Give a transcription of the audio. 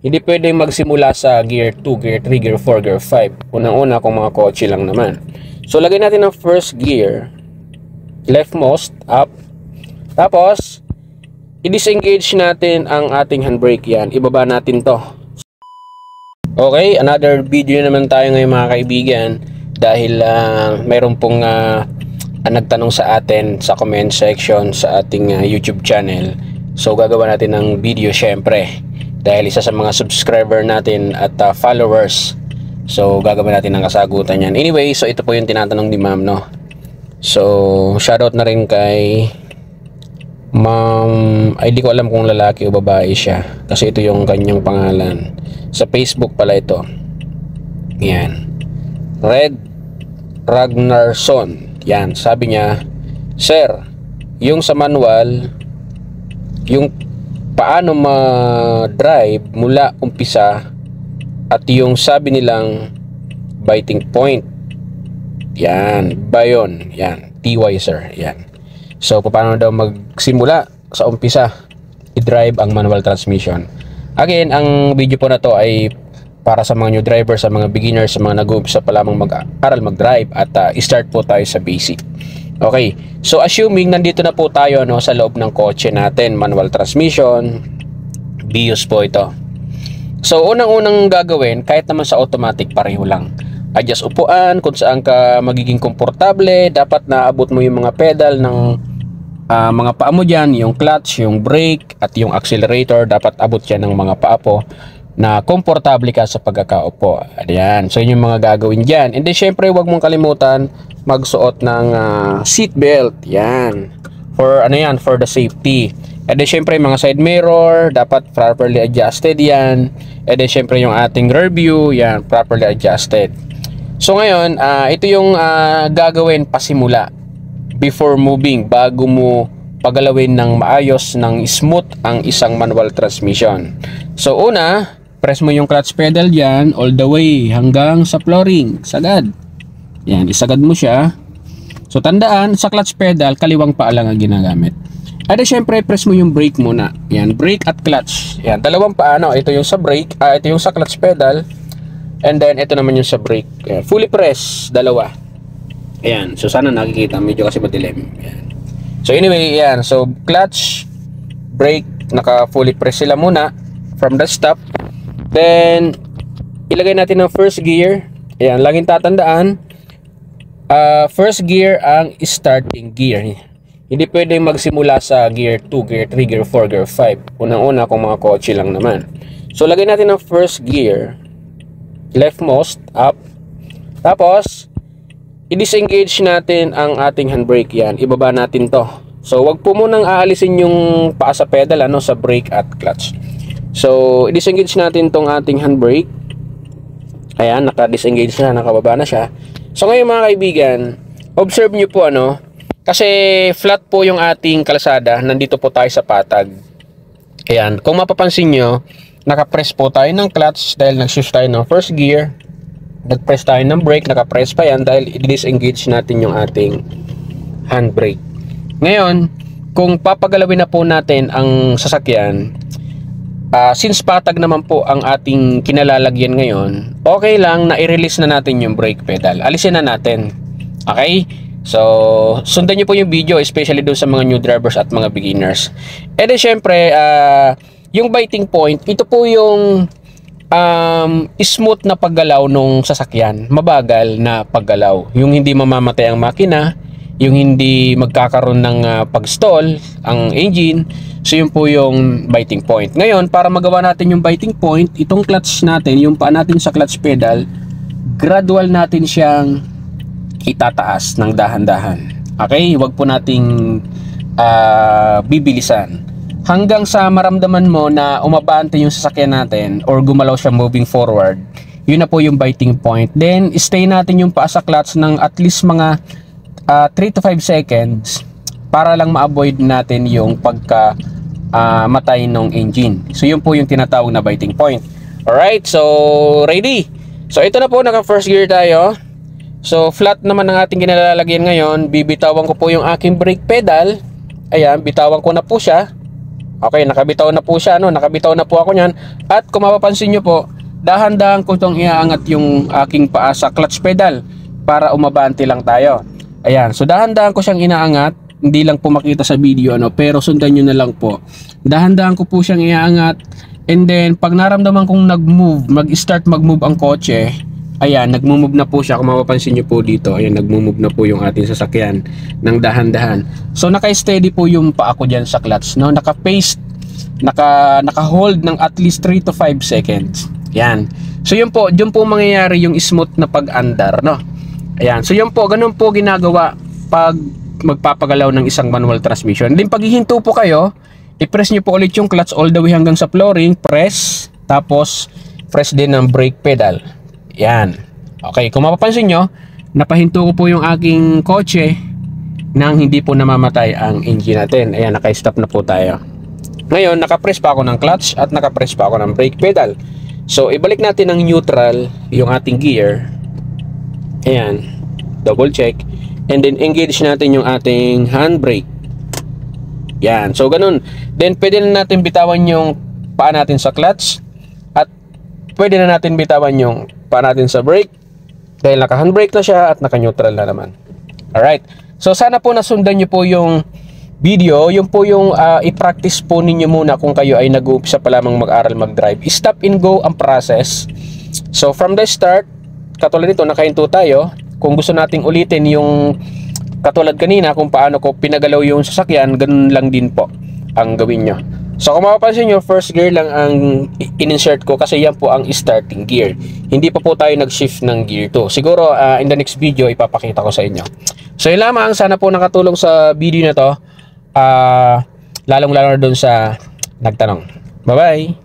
Hindi pwedeng magsimula sa gear 2, gear 3, gear 4, gear 5. Unang-una kung mga kotse lang naman. So lagay natin ng first gear, leftmost, up. Tapos i-disengage natin ang ating handbrake. Yan, ibaba natin to. Okay, another video naman tayo ngayon mga kaibigan. Dahil mayroon pong nagtanong sa atin sa comment section sa ating YouTube channel. So gagawa natin ng video syempre. Dahil isa sa mga subscriber natin at followers. So gagawin natin ng kasagutan yan. Anyway, so ito po yung tinatanong ni ma'am, no. So shoutout na rin kay ma'am, ay di ko alam kung lalaki o babae siya. Kasi ito yung kanyang pangalan. Sa Facebook pala ito. Yan. Red Ragnarson. Yan, sabi niya, "Sir, yung sa manual, yung paano ma-drive mula umpisa at yung sabi nilang biting point, yan, ba yun? Yan, TY sir, yan. So, paano daw magsimula sa umpisa i-drive ang manual transmission?" Again, ang video po na to ay para sa mga new drivers, sa mga beginners, sa mga nag-uumpisa pa lamang mag-aral mag-drive at start po tayo sa basic. Okay, so assuming nandito na po tayo sa loob ng kotse natin, manual transmission, BIOS po ito. So unang-unang gagawin, kahit naman sa automatic pareho lang. Adjust upuan, kung saan ka magiging komportable, dapat naabot mo yung mga pedal ng mga paa mo dyan, yung clutch, yung brake, at yung accelerator, dapat abot yan ng mga paa po na komportable ka sa pagkakaupo. Ayan, so yun yung mga gagawin dyan. And then syempre, huwag mong kalimutan magsuot ng seat belt. Yan, for ano yan, for the safety. And then syempre, mga side mirror dapat properly adjusted yan. And then syempre, yung ating rear view, yan, properly adjusted. So ngayon, ito yung gagawin pasimula before moving, bago mo pagalawin ng maayos, ng smooth ang isang manual transmission. So una, press mo yung clutch pedal dyan all the way hanggang sa flooring, sagad. Yan, isagad mo siya. So tandaan, sa clutch pedal, kaliwang paa lang ang ginagamit. At syempre, press mo yung brake muna. Yan, brake at clutch. Yan, dalawang paa, no? Ito yung sa brake, ito yung sa clutch pedal. And then, ito naman yung sa brake. Yan, fully press, dalawa. Ayan, so sana nakikita, medyo kasi madilim. Yan. So anyway, yan, so clutch, brake, naka fully press sila muna from the stop. Then ilagay natin ng first gear. Ayan, laging tatandaan, first gear ang starting gear. Hindi pwedeng magsimula sa gear 2, gear 3, gear 4, gear 5. Unang-una kung mga kotse lang naman. So lagay natin ng first gear, leftmost, up. Tapos i-disengage natin ang ating handbrake. Yan, ibaba natin to. So wag po munang aalisin yung paa sa pedal, sa brake at clutch. So i-disengage natin tong ating handbrake. Ayan, naka-disengage na, nakababa na siya. So ngayon mga kaibigan, observe nyo po kasi flat po yung ating kalsada. Nandito po tayo sa patag. Ayan, kung mapapansin nyo, naka-press po tayo ng clutch dahil nag-shift tayo ng first gear. Nag-press tayo ng brake, naka-press pa yan dahil i-disengage natin yung ating handbrake. Ngayon, kung papagalawin na po natin ang sasakyan, since patag naman po ang ating kinalalagyan ngayon, okay lang na i-release na natin yung brake pedal. Alisin na natin. Okay? So, sundan nyo po yung video, especially doon sa mga new drivers at mga beginners. And then syempre, yung biting point, ito po yung smooth na paggalaw nung sasakyan. Mabagal na paggalaw. Yung hindi mamamatay ang makina, yung hindi magkakaroon ng pag-stall ang engine. So yun po yung biting point. Ngayon, para magawa natin yung biting point, itong clutch natin, yung paa natin sa clutch pedal, gradual natin siyang itataas ng dahan-dahan. Okay? Huwag po nating bibilisan. Hanggang sa maramdaman mo na umabante yung sasakyan natin or gumalaw siya moving forward, yun na po yung biting point. Then, stay natin yung paa sa clutch ng at least mga 3 to 5 seconds para lang ma-avoid natin yung pagka matay ng engine. So yun po yung tinatawag na biting point. Alright, so ready? So ito na po, naka first gear tayo. So flat naman ang ating kinalalagyan ngayon. Bibitawan ko po yung aking brake pedal. Ayan, bitawan ko na po siya. Okay, nakabitaw na po siya, no? Nakabitaw na po ako niyan. At kung mapapansin nyo po, dahan-dahan ko itong iaangat yung aking paa sa clutch pedal para umabante lang tayo. Ayan, so dahan-dahan ko siyang inaangat. Hindi lang po makita sa video, ano, pero sundan nyo na lang po. Dahan-dahan ko po siyang iaangat. And then, pag naramdaman kong nag-move, mag-start mag-move ang kotse, ayan, nag-move na po siya. Kung mapapansin nyo po dito, ayan, nag-move na po yung ating sasakyan ng dahan-dahan. So, naka-steady po yung paa ko dyan sa clutch, no? Naka-paste, naka-hold ng at least 3 to 5 seconds. Yan. So, yun po mangyayari yung smooth na pag-andar, no? Ayan. So, yun po, ganun po ginagawa pag magpapagalaw ng isang manual transmission. Then, pag hihinto po kayo, i-press nyo po ulit yung clutch all the way hanggang sa flooring, press, tapos press din ng brake pedal. Yan. Okay, kung mapapansin nyo, napahinto ko po yung aking kotse nang hindi po namamatay ang engine natin. Ayan, naka-stop na po tayo. Ngayon, naka-press pa ako ng clutch at naka-press pa ako ng brake pedal. So, ibalik natin ng neutral yung ating gear. Ayan, double check. And then, engage natin yung ating handbrake. Yan, so ganun. Then pwede na natin bitawan yung paa natin sa clutch at pwede na natin bitawan yung paa natin sa brake dahil naka-handbrake na siya at naka-neutral na naman. Alright, so sana po nasundan nyo po yung video. Yung po yung i-practice po ninyo muna kung kayo ay nag-uumpisa pa lamang mag-aral mag-drive. Stop and go ang process. So from the start, katulad nito, nakahinto tayo. Kung gusto nating ulitin yung katulad kanina kung paano ko pinagalaw yung sasakyan, ganun lang din po ang gawin nyo. So kung mapapansin nyo, first gear lang ang in-insert ko kasi yan po ang starting gear. Hindi pa po tayo nag-shift ng gear 2. Siguro in the next video ipapakita ko sa inyo. So yun lamang, sana po nakatulong sa video na to, lalong lalo na dun sa nagtanong. Bye bye!